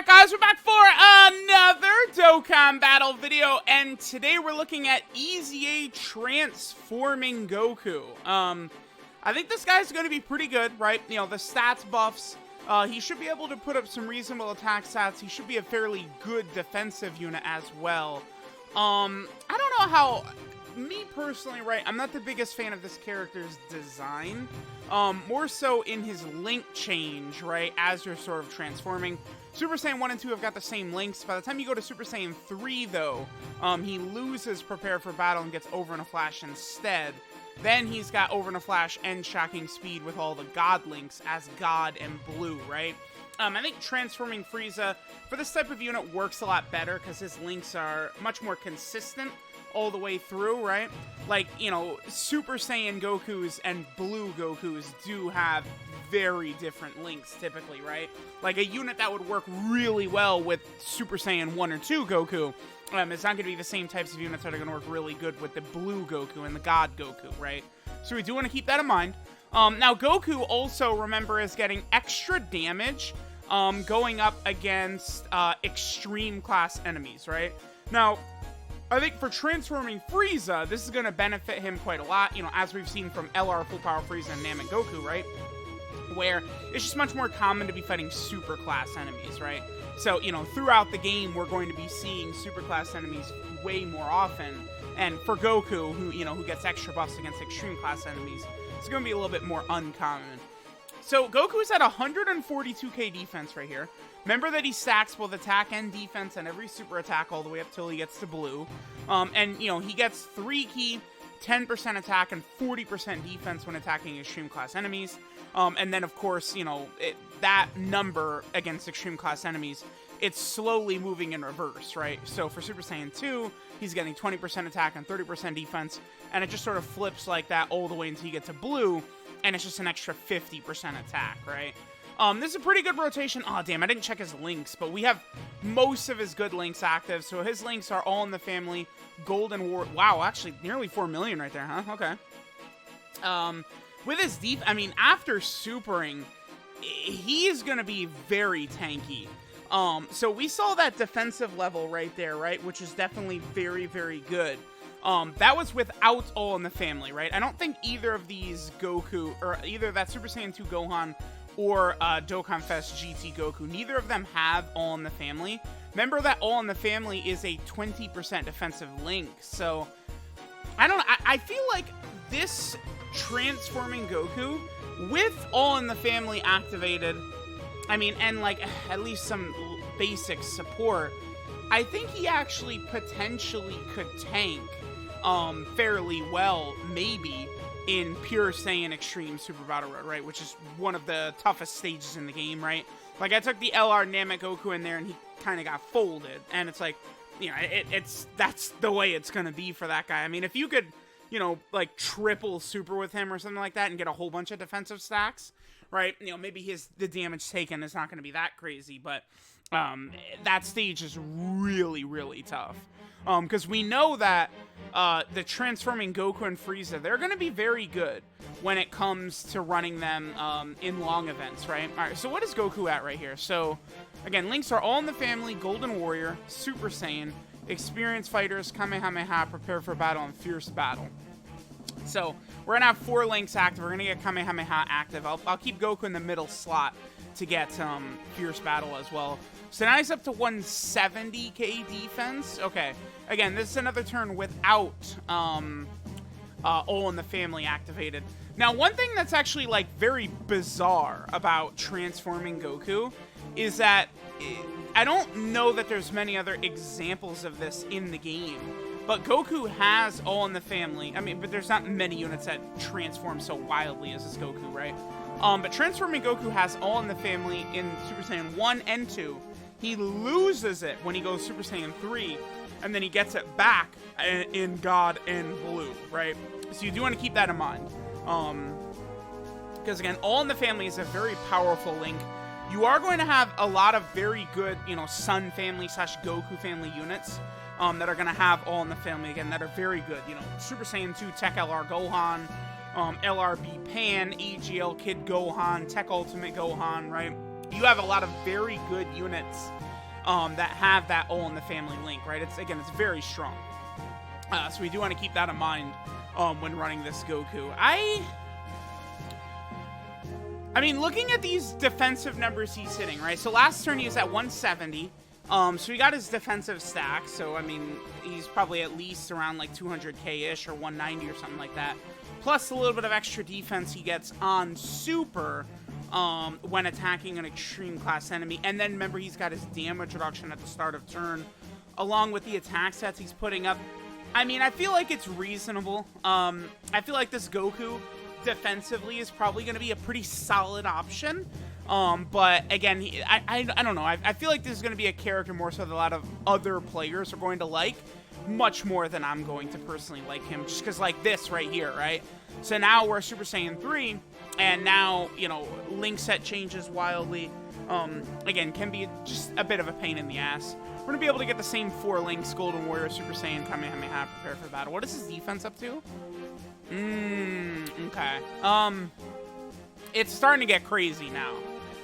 Alright guys, we're back for another Dokkan battle video, and today we're looking at EZA transforming Goku. I think this guy's going to be pretty good, right? You know, the stats buffs, he should be able to put up some reasonable attack stats. He should be a fairly good defensive unit as well. I don't know how... Me personally, right, I'm not the biggest fan of this character's design. More so in his link change, right, as you're sort of transforming. Super Saiyan 1 and 2 have got the same links. By the time you go to Super Saiyan 3, though, he loses Prepare for Battle and gets Over in a Flash instead. Then he's got Over in a Flash and Shocking Speed with all the God links as God and Blue, right? I think transforming Frieza for this type of unit works a lot better because his links are much more consistent all the way through, right? Like, you know, Super Saiyan Gokus and Blue Gokus do have very different links typically, right? Like a unit that would work really well with Super Saiyan 1 or 2 Goku, it's not going to be the same types of units that are going to work really good with the Blue Goku and the God Goku, right? So we do want to keep that in mind. Now, Goku also, remember, is getting extra damage going up against extreme class enemies, right? Now, I think for transforming Frieza, this is going to benefit him quite a lot, you know, as we've seen from LR Full Power Frieza and Namek Goku, right? Where it's just much more common to be fighting super class enemies, right? So, you know, throughout the game, we're going to be seeing super class enemies way more often. And for Goku, who, you know, who gets extra buffs against extreme class enemies, it's going to be a little bit more uncommon. So Goku's at 142k defense right here. Remember that he stacks both attack and defense and every super attack all the way up till he gets to Blue. And, you know, he gets 3 key, 10% attack, and 40% defense when attacking extreme class enemies. And then, of course, you know, that number against extreme class enemies, it's slowly moving in reverse, right? So for Super Saiyan 2, he's getting 20% attack and 30% defense, and it just sort of flips like that all the way until you get to Blue, and it's just an extra 50% attack, right? This is a pretty good rotation. Oh, damn, I didn't check his links, but we have most of his good links active, so his links are all in the family. Golden War... Wow, actually, nearly 4 million right there, huh? Okay. With his deep... I mean, after supering, he's gonna be very tanky. So we saw that defensive level right there, right? Which is definitely very, very good. That was without All in the Family, right? I don't think either of these Goku, or either that Super Saiyan 2 Gohan or Dokkan Fest GT Goku, neither of them have All in the Family. Remember that All in the Family is a 20% defensive link, so I feel like this transforming Goku with All in the Family activated, I mean, and like at least some basic support, I think he actually potentially could tank fairly well, maybe, in Pure Saiyan Extreme Super Battle Road, right? Which is one of the toughest stages in the game, right? Like, I took the LR Namek Goku in there, and he kind of got folded. And it's like, you know, that's the way it's going to be for that guy. I mean, if you could, you know, like, triple super with him or something like that and get a whole bunch of defensive stacks, right? You know, maybe the damage taken is not going to be that crazy, but that stage is really, really tough. Because we know that the transforming Goku and Frieza, they're going to be very good when it comes to running them in long events, right? All right, so what is Goku at right here? So, again, links are All in the Family, Golden Warrior, Super Saiyan, Experienced Fighters, Kamehameha, Prepare for Battle, and Fierce Battle. So, we're going to have 4 links active. We're going to get Kamehameha active. I'll keep Goku in the middle slot to get Fierce Battle as well. So now he's up to 170k defense. Okay. Again, this is another turn without All in the Family activated. Now, one thing that's actually, like, very bizarre about transforming Goku is that I don't know that there's many other examples of this in the game. But Goku has All in the Family. I mean, but there's not many units that transform so wildly as this Goku, right? But transforming Goku has All in the Family in Super Saiyan 1 and 2. He loses it when he goes Super Saiyan 3, and then he gets it back in God and Blue, right? So you do want to keep that in mind. Because, again, All in the Family is a very powerful link. You are going to have a lot of very good, you know, Sun Family / Goku Family units that are going to have All in the Family, again, that are very good. You know, Super Saiyan 2 Tech LR Gohan, LRB Pan, AGL Kid Gohan, Tech Ultimate Gohan, right? You have a lot of very good units that have that all in the family link, right? It's very strong. So we do want to keep that in mind when running this Goku. I mean, looking at these defensive numbers he's hitting, right? So last turn he was at 170. So he got his defensive stack. So, I mean, he's probably at least around like 200k-ish or 190 or something like that. Plus a little bit of extra defense he gets on Super when attacking an extreme class enemy. And then remember, he's got his damage reduction at the start of turn, along with the attack stats he's putting up. I mean, I feel like it's reasonable. I feel like this Goku defensively is probably going to be a pretty solid option. But again, I don't know. I feel like this is going to be a character more so that a lot of other players are going to like much more than I'm going to personally like him, just because like this right here, right? So now we're Super Saiyan 3, and now, you know, link set changes wildly. Again, can be just a bit of a pain in the ass. We're going to be able to get the same 4 links: Golden Warrior, Super Saiyan, Kamehameha, Prepare for Battle. What is his defense up to? Okay. It's starting to get crazy now,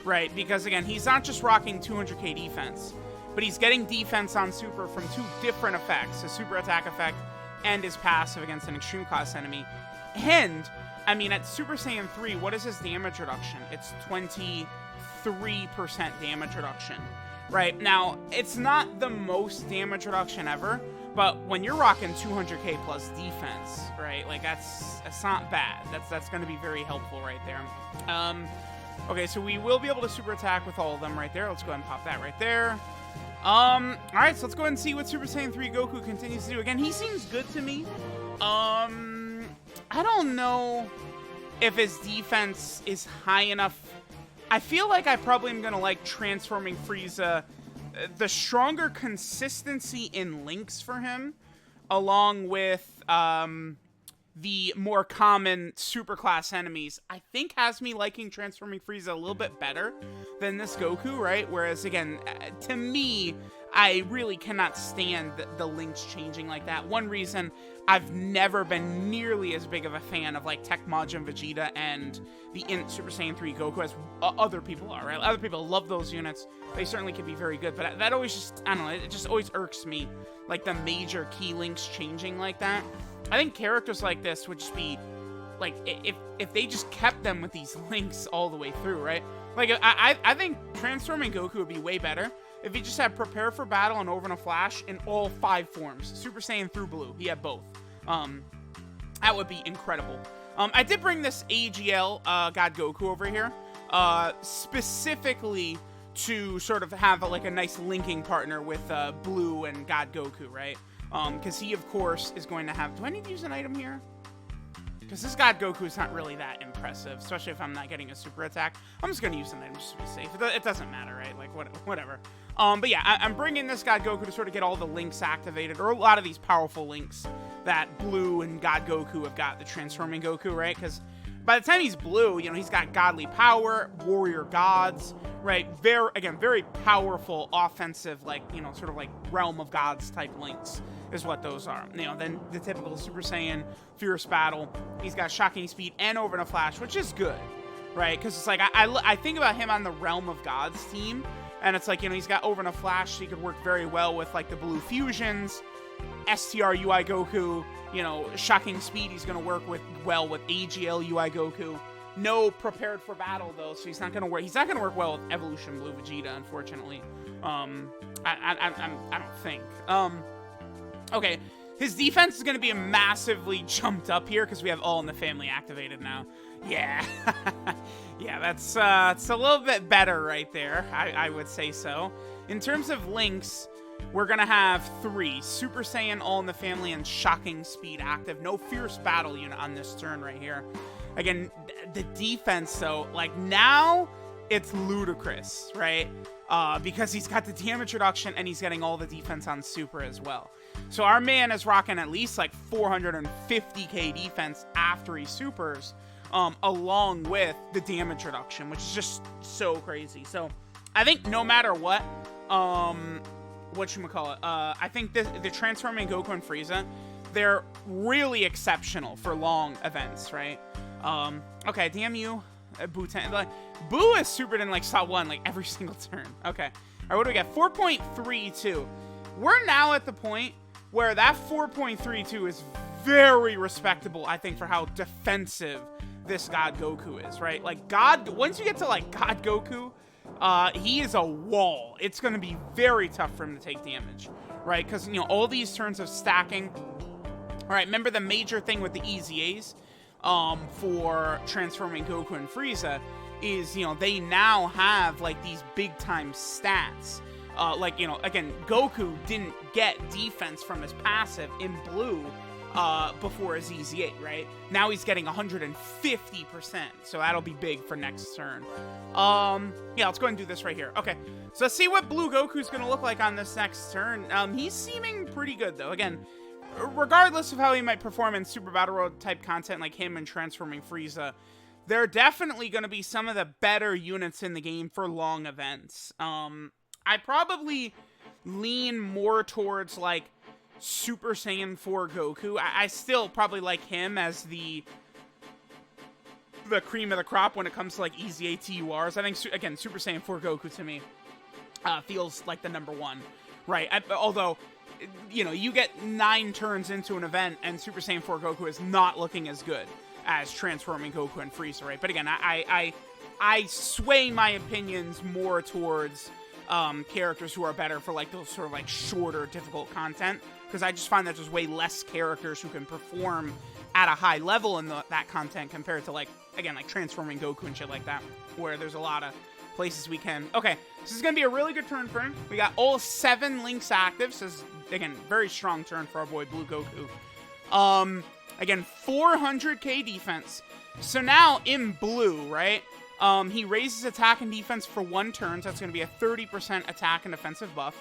right? Because again, he's not just rocking 200k defense, but he's getting defense on Super from 2 different effects: his Super Attack effect and his passive against an extreme class enemy. And, I mean, at Super Saiyan 3, what is his damage reduction? It's 23% damage reduction, right? Now, it's not the most damage reduction ever, but when you're rocking 200k plus defense, right, like that's not bad. That's going to be very helpful right there. Okay, so we will be able to super attack with all of them right there. Let's go ahead and pop that right there. All right, so let's go ahead and see what Super Saiyan 3 Goku continues to do. Again, he seems good to me. I don't know if his defense is high enough. I feel like I probably am going to like transforming Frieza. The stronger consistency in links for him, along with the more common superclass enemies, I think has me liking transforming Frieza a little bit better than this Goku, right? Whereas, again, to me, I really cannot stand the links changing like that. One reason I've never been nearly as big of a fan of like Tech Majin Vegeta and the Super Saiyan 3 Goku as other people are, right? Other people love those units. They certainly can be very good, but that always just, I don't know, it just always irks me, like the major key links changing like that. I think characters like this would just be, like, if they just kept them with these links all the way through, right? Like, I think transforming Goku would be way better if he just had Prepare for Battle and Over in a Flash in all 5 forms. Super Saiyan through Blue. He had both. That would be incredible. I did bring this AGL God Goku over here, specifically to sort of have like a nice linking partner with Blue and God Goku, right? Because he, of course, is going to have... Do I need to use an item here? Because this God Goku is not really that impressive, especially if I'm not getting a super attack. I'm just going to use an item just to be safe. It doesn't matter, right? Like, whatever. But yeah, I'm bringing this God Goku to sort of get all the links activated, or a lot of these powerful links that Blue and God Goku have got, the transforming Goku, right? Because by the time he's Blue, you know, he's got godly power, warrior gods, right? Very powerful offensive, like, you know, sort of like realm of gods type links is what those are. You know, then the typical Super Saiyan Fierce Battle, he's got Shocking Speed and Over in a Flash, which is good, right? Because it's like, I think about him on the Realm of Gods team, and it's like, you know, he's got Over in a Flash, so he could work very well with like the Blue Fusions, STR UI Goku, you know, Shocking Speed he's going to work well with AGL UI Goku. No Prepared for Battle though, so he's not going to work well with Evolution Blue Vegeta, unfortunately. I don't think. Okay, his defense is going to be massively jumped up here because we have All in the Family activated now. Yeah, yeah, that's it's a little bit better right there. I would say so. In terms of links, we're going to have 3. Super Saiyan, All in the Family, and Shocking Speed active. No Fierce Battle unit on this turn right here. Again, the defense, though, like, now it's ludicrous, right? Because he's got the damage reduction and he's getting all the defense on Super as well. So our man is rocking at least, like, 450k defense after he supers, along with the damage reduction, which is just so crazy. So I think no matter what, whatchamacallit, I think the transforming Goku and Frieza, they're really exceptional for long events, right? Okay, damn you, Boo 10. Like, Boo is supered in like slot 1 like every single turn. Okay, right, what do we got? 4.32. We're now at the point where that 4.32 is very respectable, I think, for how defensive this God Goku is, right? Like, once you get to, like, God Goku, he is a wall. It's going to be very tough for him to take damage, right? Because, you know, all these turns of stacking. All right, remember the major thing with the EZAs for transforming Goku and Frieza is, you know, they now have, like, these big-time stats. Like, you know, again, Goku didn't get defense from his passive in blue before his EZA, right? Now he's getting 150%, so that'll be big for next turn. Yeah, let's go ahead and do this right here. Okay, so let's see what Blue Goku's gonna look like on this next turn. He's seeming pretty good, though. Again, regardless of how he might perform in Super Battle Road type content like him and transforming Frieza, they're definitely gonna be some of the better units in the game for long events. I probably lean more towards, like, Super Saiyan 4 Goku. I still probably like him as the cream of the crop when it comes to, like, EZA TURs. I think, again, Super Saiyan 4 Goku to me feels like the #1, right? Although, you know, you get 9 turns into an event and Super Saiyan 4 Goku is not looking as good as transforming Goku and Frieza, right? But again, I sway my opinions more towards characters who are better for, like, those sort of, like, shorter, difficult content, because I just find that there's way less characters who can perform at a high level in that content compared to, like, again, like transforming Goku and shit like that, where there's a lot of places we can. Okay, this is gonna be a really good turn for him. We got all 7 links active, so this is, again, very strong turn for our boy Blue Goku. Again, 400k defense. So now in blue, right? He raises attack and defense for 1 turn, so that's going to be a 30% attack and defensive buff.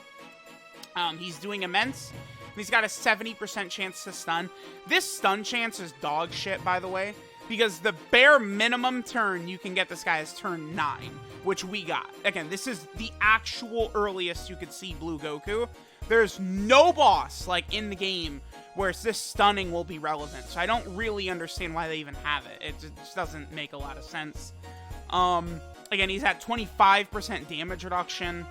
He's doing immense. He's got a 70% chance to stun. This stun chance is dog shit, by the way, because the bare minimum turn you can get this guy is turn 9, which we got. Again, this is the actual earliest you could see Blue Goku. There's no boss, like, in the game where this stunning will be relevant, so I don't really understand why they even have it. It just doesn't make a lot of sense. Again, he's at 25% damage reduction.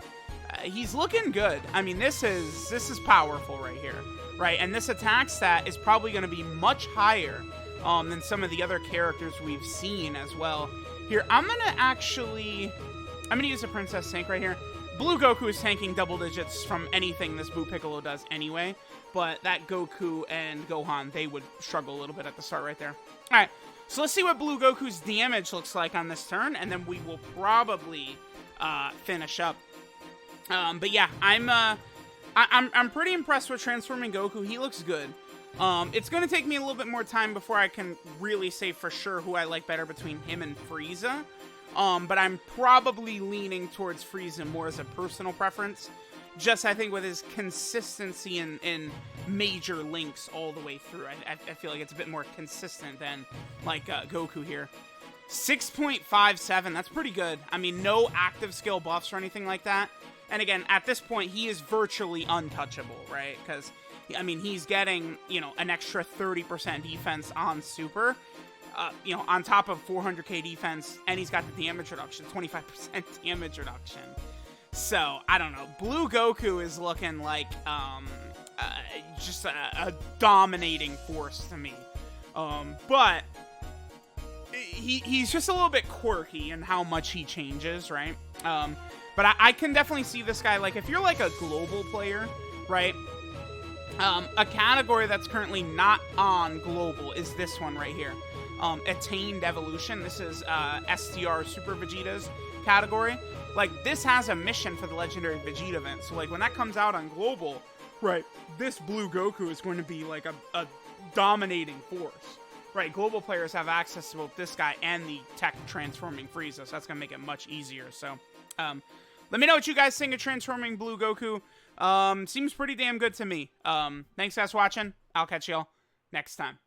He's looking good. I mean, this is powerful right here, right? And this attack stat is probably going to be much higher than some of the other characters we've seen as well. Here, I'm going to use a Princess Tank right here. Blue Goku is tanking double digits from anything this Buu Piccolo does anyway, but that Goku and Gohan, they would struggle a little bit at the start right there. All right. So let's see what Blue Goku's damage looks like on this turn, and then we will probably finish up. But yeah, I'm pretty impressed with transforming Goku. He looks good. It's going to take me a little bit more time before I can really say for sure who I like better between him and Frieza. But I'm probably leaning towards Frieza more as a personal preference. Just, I think, with his consistency in major links all the way through. I feel like it's a bit more consistent than, like, Goku here. 6.57, that's pretty good. I mean, no active skill buffs or anything like that. And again, at this point, he is virtually untouchable, right? Because, I mean, he's getting, you know, an extra 30% defense on Super. You know, on top of 400k defense, and he's got the damage reduction, 25% damage reduction. So, I don't know. Blue Goku is looking like just a dominating force to me. But he's just a little bit quirky in how much he changes, right? But I can definitely see this guy, like, if you're like a global player, right? A category that's currently not on global is this one right here. Attained Evolution. This is STR Super Vegeta's category. Like, this has a mission for the Legendary Vegeta event. So, like, when that comes out on global, right, this Blue Goku is going to be, like, a dominating force. Right, global players have access to both this guy and the tech transforming Frieza, so that's going to make it much easier. So, let me know what you guys think of transforming Blue Goku. Seems pretty damn good to me. Thanks guys for watching. I'll catch y'all next time.